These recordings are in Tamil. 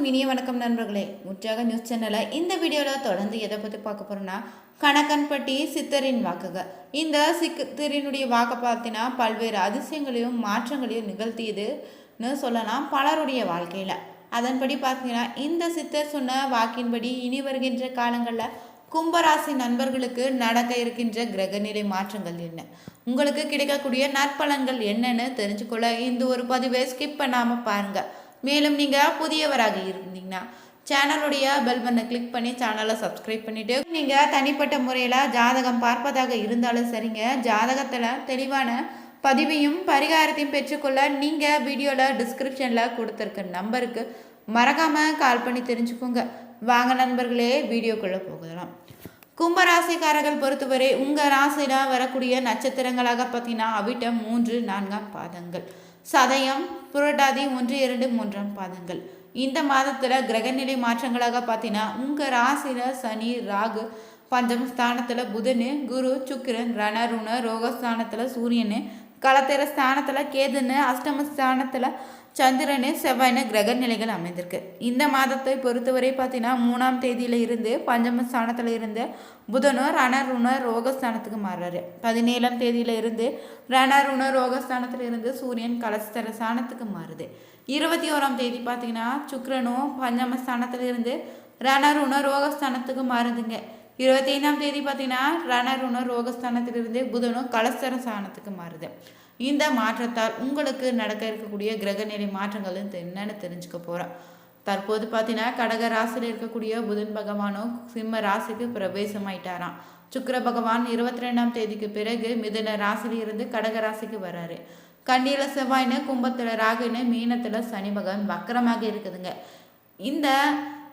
அனைவருக்கும் இனிய வணக்கம் நண்பர்களே. உற்சாக நியூஸ் சேனலில் இந்த வீடியோவில் தொடர்ந்து எதை பற்றி பார்க்க போகிறோன்னா, கணக்கன்பட்டி சித்தரின் வாக்குகள். இந்த சித்தரினுடைய வாக்கை பார்த்தீங்கன்னா பல்வேறு அதிசயங்களையும் மாற்றங்களையும் நிகழ்த்தியதுன்னு சொல்லலாம் பலருடைய வாழ்க்கையில். அதன்படி பார்த்தீங்கன்னா இந்த சித்தர் சொன்ன வாக்கின்படி இனி வருகின்ற காலங்களில் கும்பராசி நண்பர்களுக்கு நடக்க இருக்கின்ற கிரகநிலை மாற்றங்கள் என்ன, உங்களுக்கு கிடைக்கக்கூடிய நற்பலன்கள் என்னன்னு தெரிஞ்சுக்கொள்ள இந்த ஒரு பதிவை ஸ்கிப் பண்ணாமல் பாருங்கள். மேலும் நீங்கள் புதியவராக இருந்தீங்கன்னா சேனலுடைய பெல் பட்டனை கிளிக் பண்ணி சேனலை சப்ஸ்கிரைப் பண்ணிவிட்டு, நீங்கள் தனிப்பட்ட முறையில் ஜாதகம் பார்ப்பதாக இருந்தாலும் சரிங்க, ஜாதகத்தில் தெளிவான பதிவையும் பரிகாரத்தையும் பெற்றுக்கொள்ள நீங்கள் வீடியோவில் டிஸ்கிரிப்ஷனில் கொடுத்துருக்க நம்பருக்கு மறக்காமல் கால் பண்ணி தெரிஞ்சுக்கோங்க. வாங்க நண்பர்களே, வீடியோக்குள்ளே போகலாம். கும்பராசிக்காரர்கள் பொறுத்தவரை உங்கள் ராசியில் வரக்கூடிய நட்சத்திரங்களாக பார்த்தீங்கன்னா அவிட்டம் 3, 4 பாதங்கள், சதயம், புரட்டாதி 1, 2, 3 பாதங்கள். இந்த மாதத்தில் கிரகநிலை மாற்றங்களாக பார்த்தீங்கன்னா உங்கள் ராசியில் சனி, ராகு, பஞ்சம ஸ்தானத்தில் புதன், குரு, சுக்கிரன், ரணருண ரோகஸ்தானத்தில் சூரியன், களத்திர ஸ்தானத்தில் கேதுன்னு, அஷ்டம ஸ்தானத்தில் சந்திரனு, செவ்வாய்னு கிரக நிலைகள் அமைந்திருக்கு. இந்த மாதத்தை பொறுத்தவரை பார்த்தீங்கன்னா 3ஆம் தேதியில இருந்து பஞ்சம ஸ்தானத்தில் இருந்து புதனும் ரணருண ரோகஸ்தானத்துக்கு மாறுறாரு. 17ஆம் தேதியில இருந்து ரணருண ரோகஸ்தானத்தில் இருந்து சூரியன் கலஸ்தர ஸ்தானத்துக்கு மாறுது. 21ஆம் தேதி பார்த்தீங்கன்னா சுக்கிரனும் பஞ்சம ஸ்தானத்தில் இருந்து ரணருண ரோகஸ்தானத்துக்கு மாறுதுங்க. 25ஆம் தேதி பார்த்தீங்கன்னா ரணருண ரோகஸ்தானத்திலிருந்து புதனும் கலஸ்தர ஸ்தானத்துக்கு மாறுது. இந்த மாற்றத்தால் உங்களுக்கு நடக்க இருக்கக்கூடிய கிரகநிலை மாற்றங்கள் என்னன்னு தெரிஞ்சுக்க போகிறோம். தற்போது பார்த்தீங்கன்னா கடக ராசியில் இருக்கக்கூடிய புதன் பகவானும் சிம்ம ராசிக்கு பிரவேசமாயிட்டாராம். சுக்கிர பகவான் 22ஆம் தேதிக்கு பிறகு மிதுன ராசியில் இருந்து கடக ராசிக்கு வர்றாரு. கன்னியில செவ்வாய்னு, கும்பத்தில் ராகுன்னு, மீனத்தில் சனி பகவான் வக்கரமாக இருக்குதுங்க. இந்த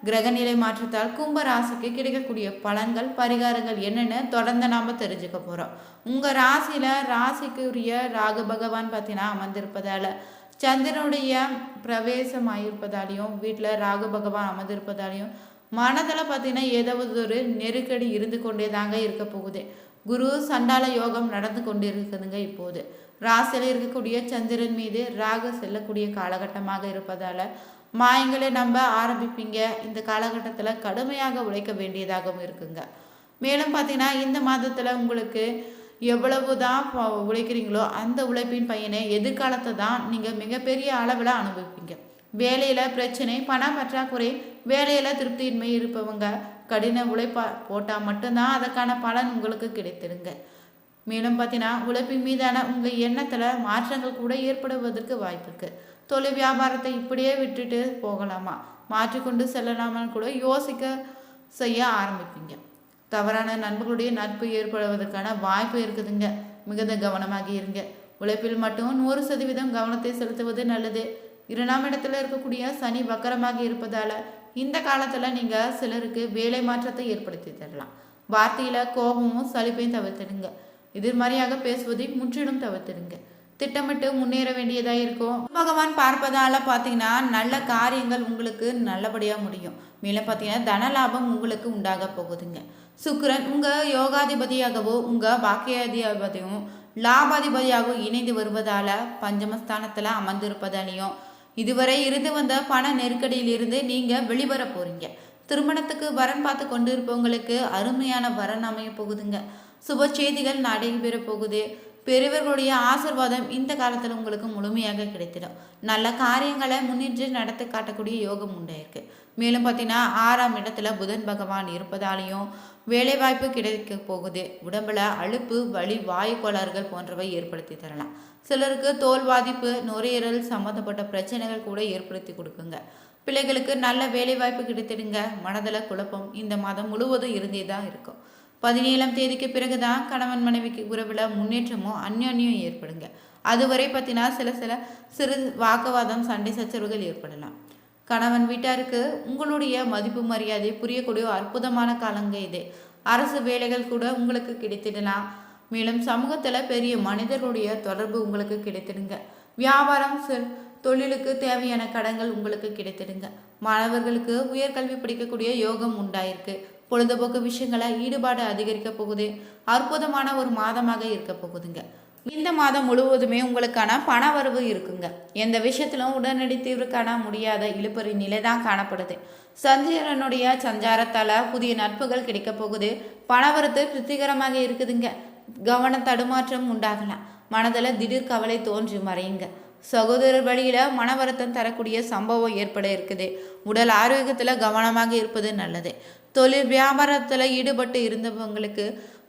கிரகநிலை மாற்றத்தால் கும்ப ராசிக்கு கிடைக்கக்கூடிய பலன்கள் பரிகாரங்கள் என்னென்னு தொடர்ந்து நாம் தெரிஞ்சுக்க போகிறோம். உங்கள் ராசியில் ராசிக்குரிய ராகு பகவான் பார்த்தீங்கன்னா அமர்ந்திருப்பதால், சந்திரனுடைய பிரவேசமாயிருப்பதாலையும், வீட்டில் ராகு பகவான் அமர்ந்திருப்பதாலையும் மனதில் பார்த்தீங்கன்னா ஏதாவது ஒரு நெருக்கடி இருந்து கொண்டே தாங்க இருக்க போகுது. குரு சண்டால யோகம் நடந்து கொண்டு இருக்குதுங்க. இப்போது ராசியில் இருக்கக்கூடிய சந்திரன் மீது ராகு செல்லக்கூடிய காலகட்டமாக இருப்பதால் மாயங்களை நம்ப ஆரம்பிப்பீங்க. இந்த காலகட்டத்தில் கடுமையாக உழைக்க வேண்டியதாகவும் இருக்குங்க. மேலும் பார்த்தீங்கன்னா இந்த மாதத்தில் உங்களுக்கு எவ்வளவு தான் உழைக்கிறீங்களோ அந்த உழைப்பின் பயனை எதிர்காலத்தை தான் நீங்கள் மிகப்பெரிய அளவில் அனுபவிப்பீங்க. வேலையில் பிரச்சனை, பண பற்றாக்குறை, வேலையில் திருப்தியின்மை இருப்பவங்க கடின உழைப்பா போட்டால் மட்டும்தான் அதற்கான பலன் உங்களுக்கு கிடைத்திருங்க. மேலும் பார்த்தீங்கன்னா உழைப்பின் மீதான உங்கள் எண்ணத்தில் மாற்றங்கள் கூட ஏற்படுவதற்கு வாய்ப்பு இருக்குது. தொழில் வியாபாரத்தை இப்படியே விட்டுட்டு போகலாமா, மாற்றிக்கொண்டு செல்லலாமான்னு கூட யோசிக்க செய்ய ஆரம்பிப்பீங்க. தவறான நண்பர்களுடைய நட்பு ஏற்படுவதற்கான வாய்ப்பு இருக்குதுங்க. மிகுந்த கவனமாக இருங்க. உழைப்பில் மட்டும் 100% கவனத்தை செலுத்துவது நல்லது. 2ஆம் இடத்துல இருக்கக்கூடிய சனி வக்கரமாக இருப்பதால் இந்த காலத்தில் நீங்கள் சிலருக்கு வேலை மாற்றத்தை ஏற்படுத்தி தரலாம். வார்த்தையில் கோபமும் சலிப்பையும் தவிர்த்துடுங்க. எதிர்மறையாக பேசுவதை முற்றிலும் தவிர்த்துடுங்க. திட்டமிட்டு முன்னேற வேண்டியதாக இருக்கும். பகவான் பார்ப்பதால் பார்த்தீங்கன்னா நல்ல காரியங்கள் உங்களுக்கு நல்லபடியாக முடியும். மேலும் பார்த்தீங்கன்னா தன லாபம் உங்களுக்கு உண்டாக போகுதுங்க. சுக்கிரன் உங்கள் யோகாதிபதியாகவோ உங்கள் பாக்கியாதிபதியும் லாபாதிபதியாகவும் இணைந்து வருவதால் பஞ்சமஸ்தானத்தில் அமர்ந்திருப்பதாலையும் இதுவரை இருந்து வந்த பண நெருக்கடியிலிருந்து நீங்கள் வெளிவர போகிறீங்க. திருமணத்துக்கு வரன் பார்த்து கொண்டு இருப்பவங்களுக்கு அருமையான வரன் அமைய போகுதுங்க. சுப செய்திகள் நடைபெற போகுது. பெரியவர்களுடைய ஆசிர்வாதம் இந்த காலத்தில் உங்களுக்கு முழுமையாக கிடைத்திடும். நல்ல காரியங்களை முன்னின்று நடத்தி காட்டக்கூடிய யோகம் உண்டாயிருக்கு. மேலும் பார்த்தீங்கன்னா 6ஆம் இடத்துல புதன் பகவான் இருப்பதாலையும் வேலைவாய்ப்பு கிடைக்க போகுது. உடம்புல அலுப்பு, வலி, வாயு கோளாறுகள் போன்றவை ஏற்படுத்தி தரலாம். சிலருக்கு தோல் பாதிப்பு, நுரையீரல் சம்மந்தப்பட்ட பிரச்சனைகள் கூட ஏற்படுத்தி கொடுக்குங்க. பிள்ளைகளுக்கு நல்ல வேலைவாய்ப்பு கிடைத்திடுங்க. மனதில் குழப்பம் இந்த மாதம் முழுவதும் இருந்தே தான் இருக்கும். 17ஆம் தேதிக்கு பிறகுதான் கணவன் மனைவிக்கு உறவில் முன்னேற்றமும் அந்யோன்யம் ஏற்படுங்க. அதுவரை பார்த்தீங்கன்னா சிறு வாக்குவாதம், சண்டை சச்சரவுகள் ஏற்படலாம். கணவன் வீட்டாருக்கு உங்களுடைய மதிப்பு மரியாதை புரியக்கூடிய அற்புதமான காலங்க இது. அரசு வேலைகள் கூட உங்களுக்கு கிடைத்திடலாம். மேலும் சமூகத்தில் பெரிய மனிதர்களுடைய தொடர்பு உங்களுக்கு கிடைத்திடுங்க. வியாபாரம், தொழிலுக்கு தேவையான கடன்கள் உங்களுக்கு கிடைத்திடுங்க. மாணவர்களுக்கு உயர்கல்வி படிக்கக்கூடிய யோகம் உண்டாயிருக்கு. பொழுதுபோக்கு விஷயங்களை ஈடுபாடு அதிகரிக்க போகுது. அற்புதமான ஒரு மாதமாக இருக்க போகுதுங்க. இந்த மாதம் முழுவதுமே உங்களுக்கான பண வரவு இருக்குங்க. எந்த விஷயத்திலும் உடனடி தீர்வு காண முடியாத இழுபறி நிலை தான் காணப்படுது. சந்திரனுடைய சஞ்சாரத்தால் புதிய நட்புகள் கிடைக்க போகுது. பணவரத்து திருப்திகரமாக இருக்குதுங்க. கவன தடுமாற்றம் உண்டாகலாம். மனதில் திடீர் கவலை தோன்றி மறையுங்க. சகோதரர் வழியில் மன வருத்தம் தரக்கூடிய சம்பவம் ஏற்பட இருக்குது. உடல் ஆரோக்கியத்தில் கவனமாக இருப்பது நல்லது. தொழில் வியாபாரத்தில் ஈடுபட்டு இருந்தவங்களுக்கு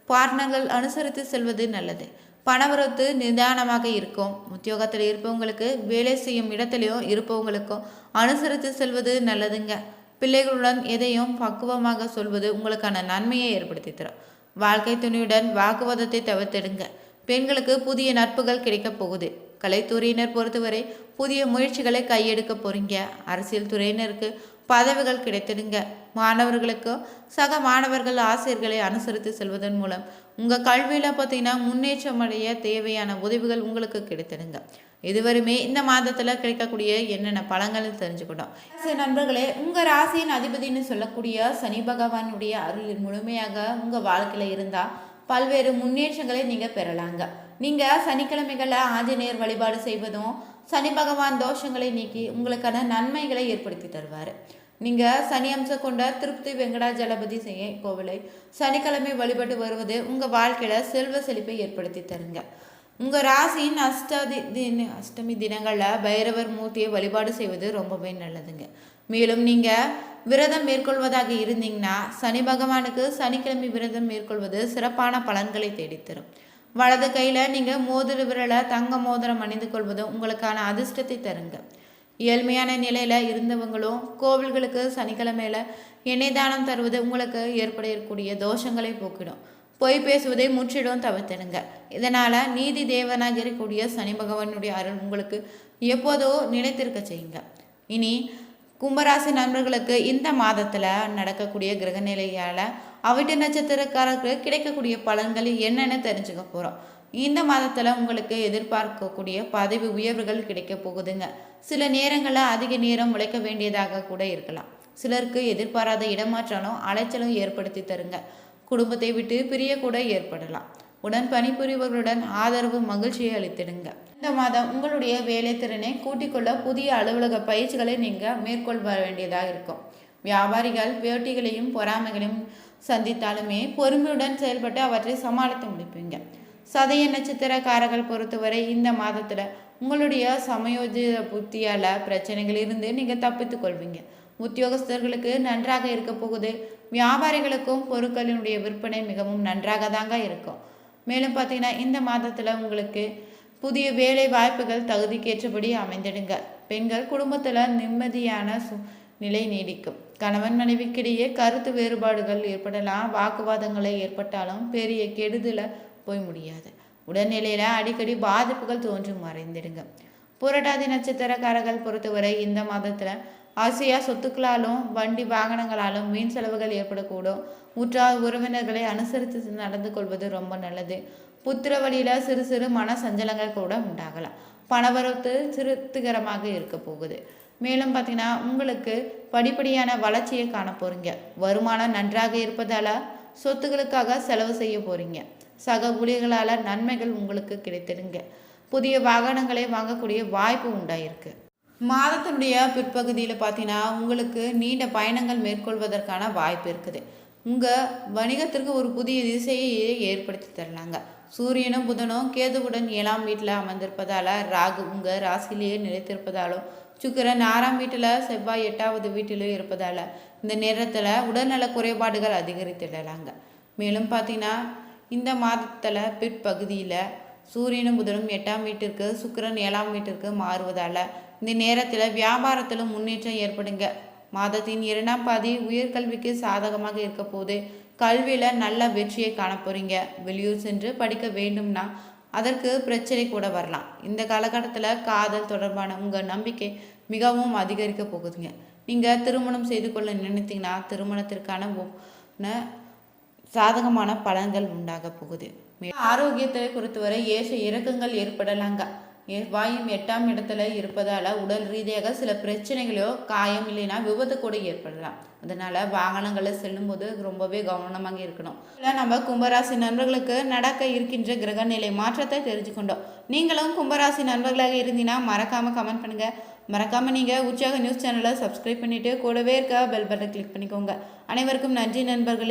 பார்ட்னர்கள் அனுசரித்து செல்வது நல்லது. பணவரத்து நிதானமாக இருக்கும். உத்தியோகத்தில் இருப்பவங்களுக்கு வேலை செய்யும் இடத்துலையும் இருப்பவங்களுக்கும் அனுசரித்து செல்வது நல்லதுங்க. பிள்ளைகளுடன் எதையும் பக்குவமாக சொல்வது உங்களுக்கான நன்மையை ஏற்படுத்தி தரும். வாழ்க்கை துணையுடன் வாக்குவாதத்தை தவிர்த்திடுங்க. பெண்களுக்கு புதிய நட்புகள் கிடைக்க போகுது. கலைத்துறையினர் பொறுத்தவரை புதிய முயற்சிகளை கையெடுக்க போறீங்க. அரசியல் துறையினருக்கு பதவிகள் கிடைத்திடுங்க. மாணவர்களுக்கும் சக மாணவர்கள் ஆசிரியர்களை அனுசரித்து செல்வதன் மூலம் உங்கள் கல்வியில் பார்த்தீங்கன்னா முன்னேற்றம் அடைய தேவையான உதவிகள் உங்களுக்கு கிடைத்திடுங்க. இதுவரையுமே இந்த மாதத்தில் கிடைக்கக்கூடிய என்னென்ன பலன்கள் தெரிஞ்சுக்கிட்டோம். நண்பர்களே, உங்கள் ராசியின் அதிபதினு சொல்லக்கூடிய சனி பகவானுடைய அருள் முழுமையாக உங்கள் வாழ்க்கையில் இருந்தால் பல்வேறு முன்னேற்றங்களை நீங்கள் பெறலாங்க. நீங்கள் சனிக்கிழமைகளில் ஆஞ்சநேயர் வழிபாடு செய்வதும் சனி பகவான் தோஷங்களை நீக்கி உங்களுக்கான நன்மைகளை ஏற்படுத்தி தருவார். நீங்கள் சனி அம்சம் கொண்ட திருப்தி வெங்கடாஜலபதி செய்ய கோவிலை சனிக்கிழமை வழிபட்டு வருவது உங்கள் வாழ்க்கையில் செல்வ செழிப்பை ஏற்படுத்தி தருங்க. உங்கள் ராசியின் அஷ்டமி தினங்களில் பைரவர் மூர்த்தியை வழிபாடு செய்வது ரொம்பவே நல்லதுங்க. மேலும் நீங்கள் விரதம் மேற்கொள்வதாக இருந்தீங்கன்னா சனி பகவானுக்கு சனிக்கிழமை விரதம் மேற்கொள்வது சிறப்பான பலன்களை தேடித்தரும். வலது கையில் நீங்கள் மோதிர விரலை தங்க மோதிரம் அணிந்து கொள்வதும் உங்களுக்கான அதிர்ஷ்டத்தை தருங்க. ஏழ்மையான நிலையில் இருந்தவங்களும் கோவில்களுக்கு சனிக்கிழமையில் எண்ணெய் தானம் தருவது உங்களுக்கு ஏற்படக்கூடிய தோஷங்களை போக்கிடும். பொய் பேசுவதை முற்றிலும் தவிர்த்திடுங்க. இதனால் நீதி தேவனாக இருக்கக்கூடிய சனி பகவானுடைய அருள் உங்களுக்கு எப்போதோ நிலைத்திருக்க செய்யுங்க. இனி கும்பராசி நண்பர்களுக்கு இந்த மாதத்தில் நடக்கக்கூடிய கிரகநிலையால் அவிட்ட நட்சத்திரக்காரர்களுக்கு கிடைக்கக்கூடிய பலன்கள் என்னென்னு தெரிஞ்சுக்க போகிறோம். இந்த மாதத்தில் உங்களுக்கு எதிர்பார்க்கக்கூடிய பதவி உயர்வுகள் கிடைக்க போகுதுங்க. சில நேரங்களில் அதிக நேரம் உழைக்க வேண்டியதாக கூட இருக்கலாம். சிலருக்கு எதிர்பாராத இடமாற்றாலும் அலைச்சலும் ஏற்படுத்தி தருங்க. குடும்பத்தை விட்டு பிரிய கூட ஏற்படலாம். உடன் பணிபுரிவர்களுடன் ஆதரவு மகிழ்ச்சியை அளித்திடுங்க. இந்த மாதம் உங்களுடைய வேலை திறனை கூட்டிக்கொள்ள புதிய அலுவலக பயிற்சிகளை நீங்கள் மேற்கொள்ள வேண்டியதாக இருக்கும். வியாபாரிகள் போட்டிகளையும் பொறாமைகளையும் சந்தித்தாலுமே பொறுமையுடன் செயல்பட்டு அவற்றை சமாளித்து முடிப்பீங்க. சதய நட்சத்திரக்காரர்கள் பொறுத்தவரை இந்த மாதத்தில் உங்களுடைய சமயோஜித புத்தியால் பிரச்சனைகளிலிருந்து நீங்கள் தப்பித்து கொள்வீங்க. உத்தியோகஸ்தர்களுக்கு நன்றாக இருக்க போகுது. வியாபாரிகளுக்கும் பொருட்களினுடைய விற்பனை மிகவும் நன்றாக தாங்க இருக்கும். மேலும் பார்த்தீங்கன்னா இந்த மாதத்தில் உங்களுக்கு புதிய வேலை வாய்ப்புகள் தகுதிக்கேற்றபடி அமைந்திடுங்க. பெண்கள் குடும்பத்தில் நிம்மதியான நிலை நீடிக்கும். கணவன் மனைவிக்கிடையே கருத்து வேறுபாடுகள் ஏற்படலாம். வாக்குவாதங்களை ஏற்பட்டாலும் பெரிய கெடுதல போய் முடியாது. உடல்நிலையில் அடிக்கடி பாதிப்புகள் தோன்றி மறைந்திடுங்க. புரட்டாதி நட்சத்திரக்காரர்கள் பொறுத்தவரை இந்த மாதத்தில் ஆசையாக சொத்துக்களாலும் வண்டி வாகனங்களாலும் வீண் செலவுகள் ஏற்படக்கூடும். உற்றார் உறவினர்களை அனுசரித்து நடந்து கொள்வது ரொம்ப நல்லது. புத்திர வழியில் சிறு சிறு மன சஞ்சலங்கள் கூட உண்டாகலாம். பணவரத்து திருப்திகரமாக இருக்க போகுது. மேலும் பார்த்தீங்கன்னா உங்களுக்கு படிப்படியான வளர்ச்சியை காண போறீங்க. வருமானம் நன்றாக இருப்பதால் சொத்துக்களுக்காக செலவு செய்ய போறீங்க. சக ஊழியர்களால் நன்மைகள் உங்களுக்கு கிடைத்திடுங்க. புதிய வாகனங்களை வாங்கக்கூடிய வாய்ப்பு உண்டாயிருக்கு. மாதத்தினுடைய பிற்பகுதியில் பார்த்தீங்கன்னா உங்களுக்கு நீண்ட பயணங்கள் மேற்கொள்வதற்கான வாய்ப்பு இருக்குது. உங்கள் வணிகத்திற்கு ஒரு புதிய திசையை ஏற்படுத்தி தரலாங்க. சூரியனும் புதனும் கேதுவுடன் 7ஆம் வீட்டில் அமர்ந்திருப்பதால் ராகு உங்கள் ராசியிலேயே நிலைத்திருப்பதாலும் சுக்கிரன் 6ஆம் வீட்டில் செவ்வாய் 8வது வீட்டிலும் இருப்பதால் இந்த நேரத்தில் உடல்நல குறைபாடுகள் அதிகரித்திடலாங்க. மேலும் பார்த்தீங்கன்னா இந்த மாதத்தில் பிற்பகுதியில் சூரியனும் புதனும் 8ஆம் வீட்டிற்கு சுக்கிரன் 7ஆம் வீட்டிற்கு மாறுவதால் இந்த நேரத்தில் வியாபாரத்திலும் முன்னேற்றம் ஏற்படுங்க. மாதத்தின் 2ஆம் பாதி உயர்கல்விக்கு சாதகமாக இருக்க போது கல்வியில் நல்ல வெற்றியை காண போகிறீங்க. வெளியூர் சென்று படிக்க வேண்டும்னா அதற்கு பிரச்சனை கூட வரலாம். இந்த காலகட்டத்தில் காதல் தொடர்பான உங்கள் நம்பிக்கை மிகவும் அதிகரிக்க போகுதுங்க. நீங்கள் திருமணம் செய்து கொள்ள நினைத்தீங்கன்னா திருமணத்திற்கான சாதகமான பலன்கள் உண்டாக போகுது. ஆரோக்கியத்தை பொறுத்தவரை ஏற்ற இறக்கங்கள் ஏற்படலாங்க. வாயும் 8ஆம் இடத்துல இருப்பதால் உடல் ரீதியாக சில பிரச்சனைகளோ காயம் இல்லைன்னா விபத்து கூட ஏற்படலாம். அதனால் வாகனங்களில் செல்லும்போது ரொம்பவே கவனமாக இருக்கணும். இல்லை நம்ம கும்பராசி நண்பர்களுக்கு நடக்க இருக்கின்ற கிரகநிலை மாற்றத்தை தெரிஞ்சுக்கொண்டோம். நீங்களும் கும்பராசி நண்பர்களாக இருந்தீங்கன்னா மறக்காமல் கமெண்ட் பண்ணுங்கள். மறக்காமல் நீங்கள் உற்சாக நியூஸ் சேனலை சப்ஸ்கிரைப் பண்ணிவிட்டு கூடவே இருக்க பெல் பட்டன் கிளிக் பண்ணிக்கோங்க. அனைவருக்கும் நன்றி நண்பர்களே.